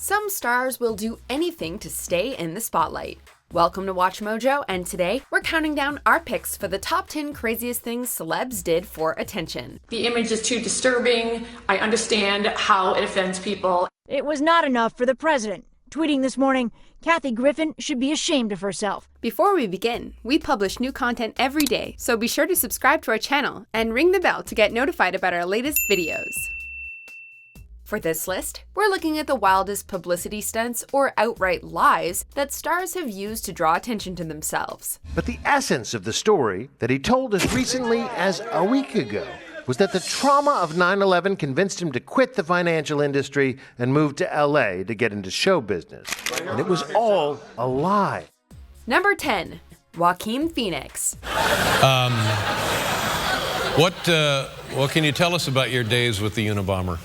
Some stars will do anything to stay in the spotlight. Welcome to Watch Mojo, and today we're counting down our picks for the top 10 craziest things celebs did for attention. The image is too disturbing. I understand how it offends people. It was not enough for the president. Tweeting this morning, Kathy Griffin should be ashamed of herself. Before we begin, we publish new content every day, so be sure to subscribe to our channel and ring the bell to get notified about our latest videos. For this list, we're looking at the wildest publicity stunts or outright lies that stars have used to draw attention to themselves. But the essence of the story that he told as recently as a week ago was that the trauma of 9/11 convinced him to quit the financial industry and move to LA to get into show business. And it was all a lie. Number 10. Joaquin Phoenix. What can you tell us about your days with the Unabomber?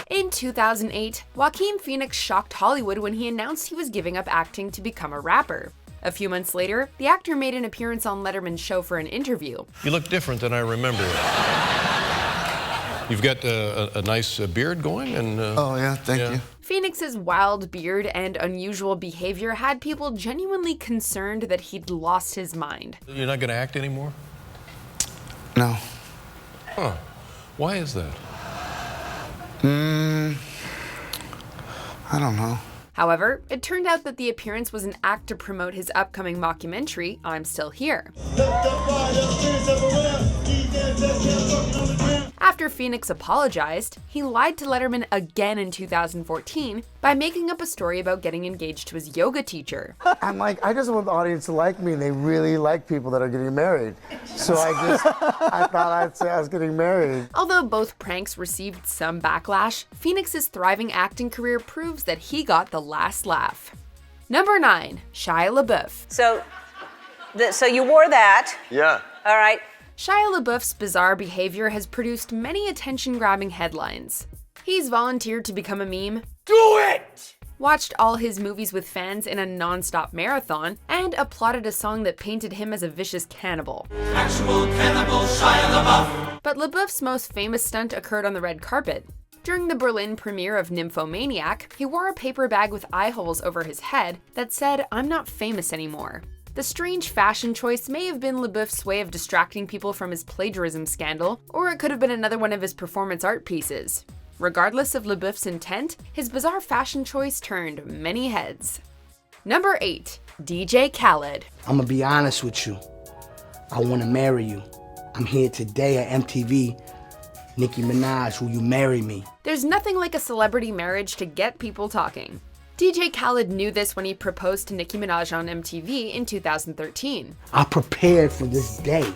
In 2008, Joaquin Phoenix shocked Hollywood when he announced he was giving up acting to become a rapper. A few months later, the actor made an appearance on Letterman's show for an interview. You look different than I remember. You've got a nice beard going, and oh yeah, thank you. Phoenix's wild beard and unusual behavior had people genuinely concerned that he'd lost his mind. You're not going to act anymore? No. Huh. Why is that? I don't know. However, it turned out that the appearance was an act to promote his upcoming mockumentary, I'm Still Here. After Phoenix apologized, he lied to Letterman again in 2014 by making up a story about getting engaged to his yoga teacher. I'm like, I just want the audience to like me, and they really like people that are getting married. So I thought I'd say I was getting married. Although both pranks received some backlash, Phoenix's thriving acting career proves that he got the last laugh. Number 9. Shia LaBeouf. So you wore that. Yeah. All right. Shia LaBeouf's bizarre behavior has produced many attention-grabbing headlines. He's volunteered to become a meme, Do it! watched all his movies with fans in a non-stop marathon, and applauded a song that painted him as a vicious cannibal. Actual cannibal Shia LaBeouf. But LaBeouf's most famous stunt occurred on the red carpet. During the Berlin premiere of Nymphomaniac, he wore a paper bag with eye holes over his head that said, "I'm not famous anymore." The strange fashion choice may have been LaBeouf's way of distracting people from his plagiarism scandal, or it could have been another one of his performance art pieces. Regardless of LaBeouf's intent, his bizarre fashion choice turned many heads. Number 8. DJ Khaled. I'm gonna be honest with you. I wanna marry you. I'm here today at MTV. Nicki Minaj, will you marry me? There's nothing like a celebrity marriage to get people talking. DJ Khaled knew this when he proposed to Nicki Minaj on MTV in 2013. I prepared for this day.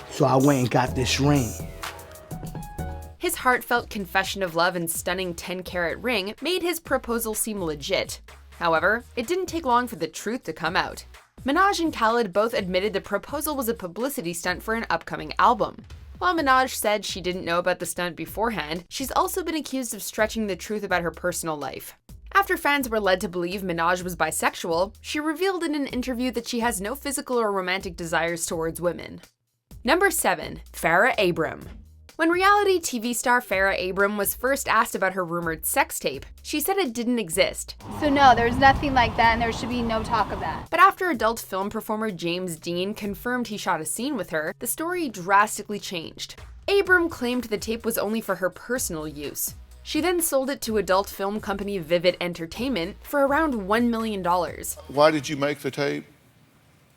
So I went and got this ring. His heartfelt confession of love and stunning 10-carat ring made his proposal seem legit. However, it didn't take long for the truth to come out. Minaj and Khaled both admitted the proposal was a publicity stunt for an upcoming album. While Minaj said she didn't know about the stunt beforehand, she's also been accused of stretching the truth about her personal life. After fans were led to believe Minaj was bisexual, she revealed in an interview that she has no physical or romantic desires towards women. Number 7. Farrah Abram. When reality TV star Farrah Abram was first asked about her rumored sex tape, she said it didn't exist. So no, there's nothing like that, and there should be no talk of that. But after adult film performer James Dean confirmed he shot a scene with her, the story drastically changed. Abram claimed the tape was only for her personal use. She then sold it to adult film company Vivid Entertainment for around $1 million. Why did you make the tape?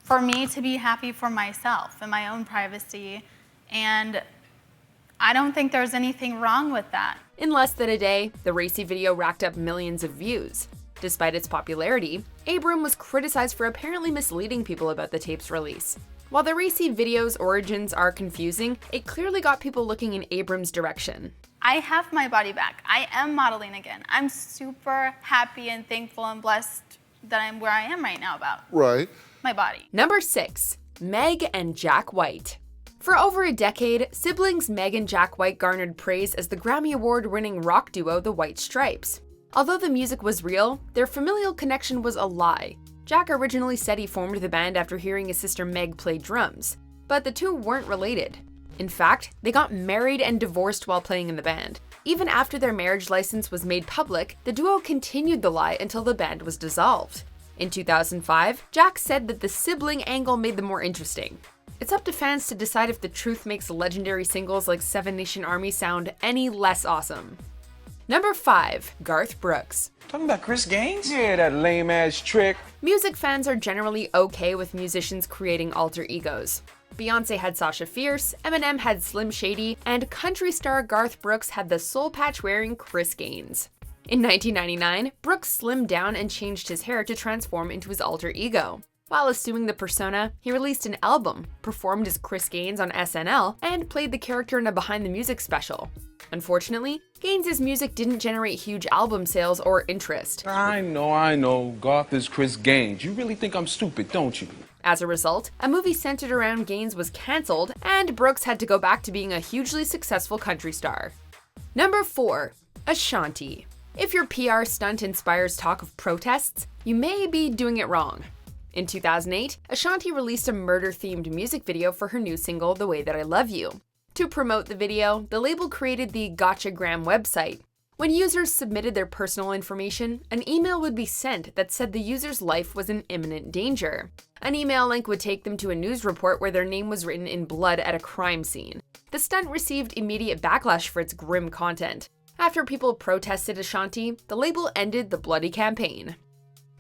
For me to be happy for myself and my own privacy, and I don't think there's anything wrong with that. In less than a day, the racy video racked up millions of views. Despite its popularity, Abram was criticized for apparently misleading people about the tape's release. While the racy video's origins are confusing, it clearly got people looking in Abram's direction. I have my body back. I am modeling again. I'm super happy and thankful and blessed that I'm where I am right now about my body. Number 6. Meg and Jack White. For over a decade, siblings Meg and Jack White garnered praise as the Grammy Award-winning rock duo The White Stripes. Although the music was real, their familial connection was a lie. Jack originally said he formed the band after hearing his sister Meg play drums, but the two weren't related. In fact, they got married and divorced while playing in the band. Even after their marriage license was made public, the duo continued the lie until the band was dissolved. In 2005, Jack said that the sibling angle made them more interesting. It's up to fans to decide if the truth makes legendary singles like Seven Nation Army sound any less awesome. Number 5. Garth Brooks. Talking about Chris Gaines? Yeah, that lame-ass trick. Music fans are generally okay with musicians creating alter egos. Beyoncé had Sasha Fierce, Eminem had Slim Shady, and country star Garth Brooks had the soul patch-wearing Chris Gaines. In 1999, Brooks slimmed down and changed his hair to transform into his alter ego. While assuming the persona, he released an album, performed as Chris Gaines on SNL, and played the character in a Behind the Music special. Unfortunately, Gaines' music didn't generate huge album sales or interest. I know. Garth is Chris Gaines. You really think I'm stupid, don't you? As a result, a movie centered around Gaines was cancelled, and Brooks had to go back to being a hugely successful country star. Number 4. Ashanti. If your PR stunt inspires talk of protests, you may be doing it wrong. In 2008, Ashanti released a murder-themed music video for her new single, The Way That I Love You. To promote the video, the label created the Gotchagram website. When users submitted their personal information, an email would be sent that said the user's life was in imminent danger. An email link would take them to a news report where their name was written in blood at a crime scene. The stunt received immediate backlash for its grim content. After people protested Ashanti, the label ended the bloody campaign.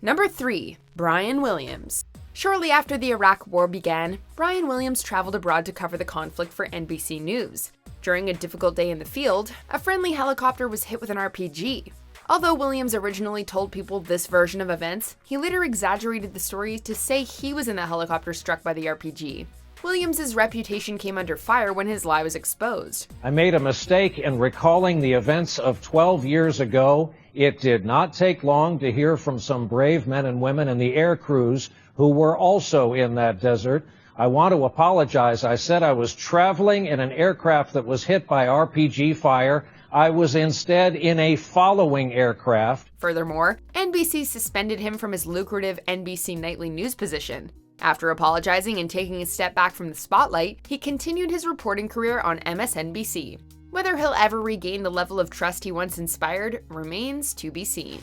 Number 3. Brian Williams. Shortly after the Iraq War began, Brian Williams traveled abroad to cover the conflict for NBC News. During a difficult day in the field, a friendly helicopter was hit with an RPG. Although Williams originally told people this version of events, he later exaggerated the story to say he was in the helicopter struck by the RPG. Williams' reputation came under fire when his lie was exposed. I made a mistake in recalling the events of 12 years ago. It did not take long to hear from some brave men and women in the air crews who were also in that desert. I want to apologize. I said I was traveling in an aircraft that was hit by RPG fire. I was instead in a following aircraft. Furthermore, NBC suspended him from his lucrative NBC nightly news position. After apologizing and taking a step back from the spotlight, he continued his reporting career on MSNBC. Whether he'll ever regain the level of trust he once inspired remains to be seen.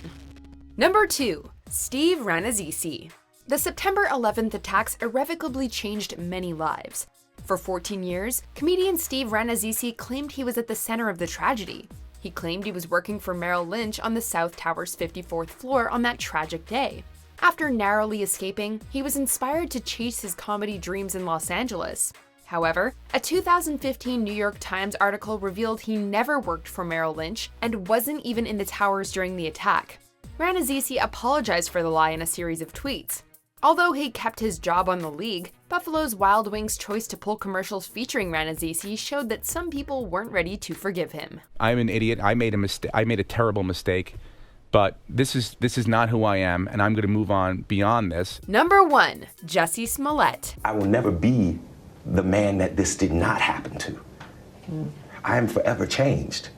Number 2. Steve Rannazzisi. The September 11th attacks irrevocably changed many lives. For 14 years, comedian Steve Rannazzisi claimed he was at the center of the tragedy. He claimed he was working for Merrill Lynch on the South Tower's 54th floor on that tragic day. After narrowly escaping, he was inspired to chase his comedy dreams in Los Angeles. However, a 2015 New York Times article revealed he never worked for Merrill Lynch and wasn't even in the towers during the attack. Rannazzisi apologized for the lie in a series of tweets. Although he kept his job on the league, Buffalo's Wild Wings' choice to pull commercials featuring Rannazzisi showed that some people weren't ready to forgive him. I'm an idiot. I made a mistake. I made a terrible mistake. But this is not who I am, and I'm going to move on beyond this. Number 1. Jussie Smollett. I will never be the man that this did not happen to. I am forever changed.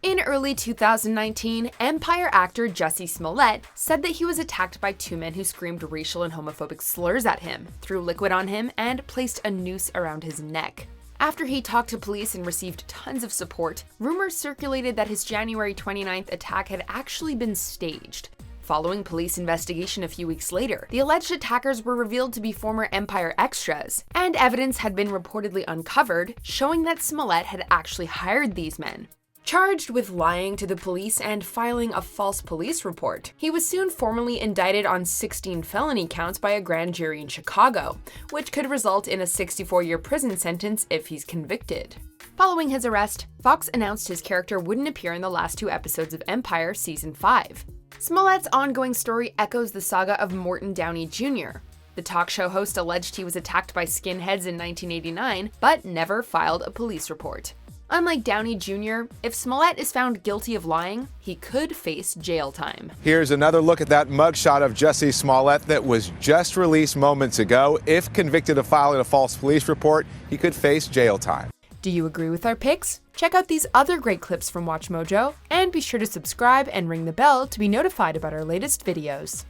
In early 2019, Empire actor Jussie Smollett said that he was attacked by 2 men who screamed racial and homophobic slurs at him, threw liquid on him, and placed a noose around his neck. After he talked to police and received tons of support, rumors circulated that his January 29th attack had actually been staged. Following police investigation a few weeks later, the alleged attackers were revealed to be former Empire extras, and evidence had been reportedly uncovered, showing that Smollett had actually hired these men. Charged with lying to the police and filing a false police report, he was soon formally indicted on 16 felony counts by a grand jury in Chicago, which could result in a 64-year prison sentence if he's convicted. Following his arrest, Fox announced his character wouldn't appear in the last 2 episodes of Empire Season 5. Smollett's ongoing story echoes the saga of Morton Downey Jr. The talk show host alleged he was attacked by skinheads in 1989, but never filed a police report. Unlike Downey Jr., if Smollett is found guilty of lying, he could face jail time. Here's another look at that mugshot of Jussie Smollett that was just released moments ago. If convicted of filing a false police report, he could face jail time. Do you agree with our picks? Check out these other great clips from WatchMojo, and be sure to subscribe and ring the bell to be notified about our latest videos.